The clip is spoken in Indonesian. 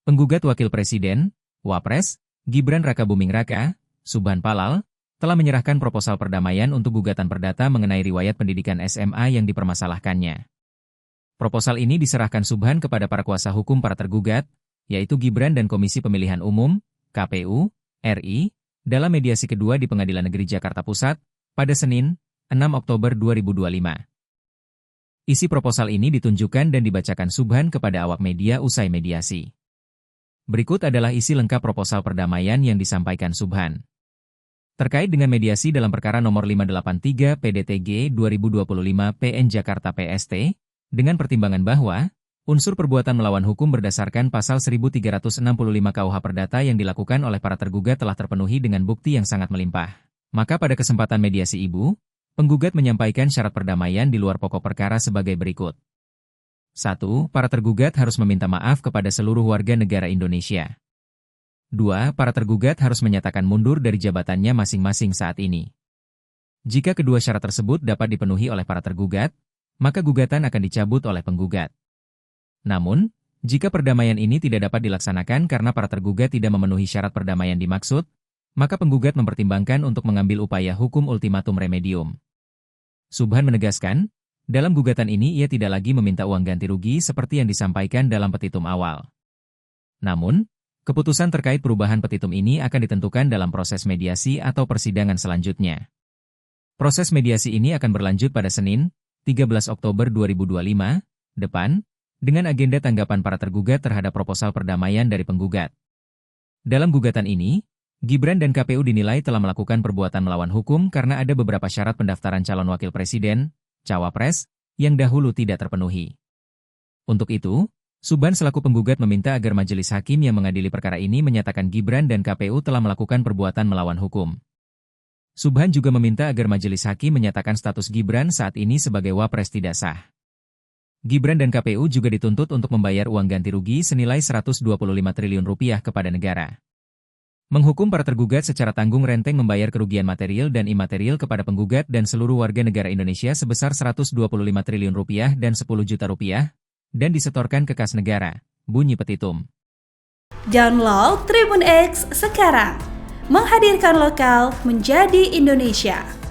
Penggugat Wakil Presiden, Wapres, Gibran Rakabuming Raka, Subhan Palal, telah menyerahkan proposal perdamaian untuk gugatan perdata mengenai riwayat pendidikan SMA yang dipermasalahkannya. Proposal ini diserahkan Subhan kepada para kuasa hukum para tergugat, yaitu Gibran dan Komisi Pemilihan Umum, KPU, RI, dalam mediasi kedua di Pengadilan Negeri Jakarta Pusat, pada Senin, 6 Oktober 2025. Isi proposal ini ditunjukkan dan dibacakan Subhan kepada awak media usai mediasi. Berikut adalah isi lengkap proposal perdamaian yang disampaikan Subhan. Terkait dengan mediasi dalam perkara nomor 583 PDTG 2025 PN Jakarta PST, dengan pertimbangan bahwa unsur perbuatan melawan hukum berdasarkan pasal 1365 KUH Perdata yang dilakukan oleh para tergugat telah terpenuhi dengan bukti yang sangat melimpah. Maka pada kesempatan mediasi Ibu, penggugat menyampaikan syarat perdamaian di luar pokok perkara sebagai berikut. 1. Para tergugat harus meminta maaf kepada seluruh warga negara Indonesia. 2. Para tergugat harus menyatakan mundur dari jabatannya masing-masing saat ini. Jika kedua syarat tersebut dapat dipenuhi oleh para tergugat, maka gugatan akan dicabut oleh penggugat. Namun, jika perdamaian ini tidak dapat dilaksanakan karena para tergugat tidak memenuhi syarat perdamaian dimaksud, maka penggugat mempertimbangkan untuk mengambil upaya hukum ultimatum remedium. Subhan menegaskan, dalam gugatan ini ia tidak lagi meminta uang ganti rugi seperti yang disampaikan dalam petitum awal. Namun, keputusan terkait perubahan petitum ini akan ditentukan dalam proses mediasi atau persidangan selanjutnya. Proses mediasi ini akan berlanjut pada Senin, 13 Oktober 2025, depan, dengan agenda tanggapan para tergugat terhadap proposal perdamaian dari penggugat. Dalam gugatan ini, Gibran dan KPU dinilai telah melakukan perbuatan melawan hukum karena ada beberapa syarat pendaftaran calon wakil presiden, cawapres, yang dahulu tidak terpenuhi. Untuk itu, Subhan selaku penggugat meminta agar majelis hakim yang mengadili perkara ini menyatakan Gibran dan KPU telah melakukan perbuatan melawan hukum. Subhan juga meminta agar majelis hakim menyatakan status Gibran saat ini sebagai wapres tidak sah. Gibran dan KPU juga dituntut untuk membayar uang ganti rugi senilai Rp125 triliun kepada negara. Menghukum para tergugat secara tanggung renteng membayar kerugian material dan imaterial kepada penggugat dan seluruh warga negara Indonesia sebesar Rp125 triliun dan Rp10 juta, dan disetorkan ke kas negara, bunyi petitum. Download Tribun X sekarang, menghadirkan lokal menjadi Indonesia.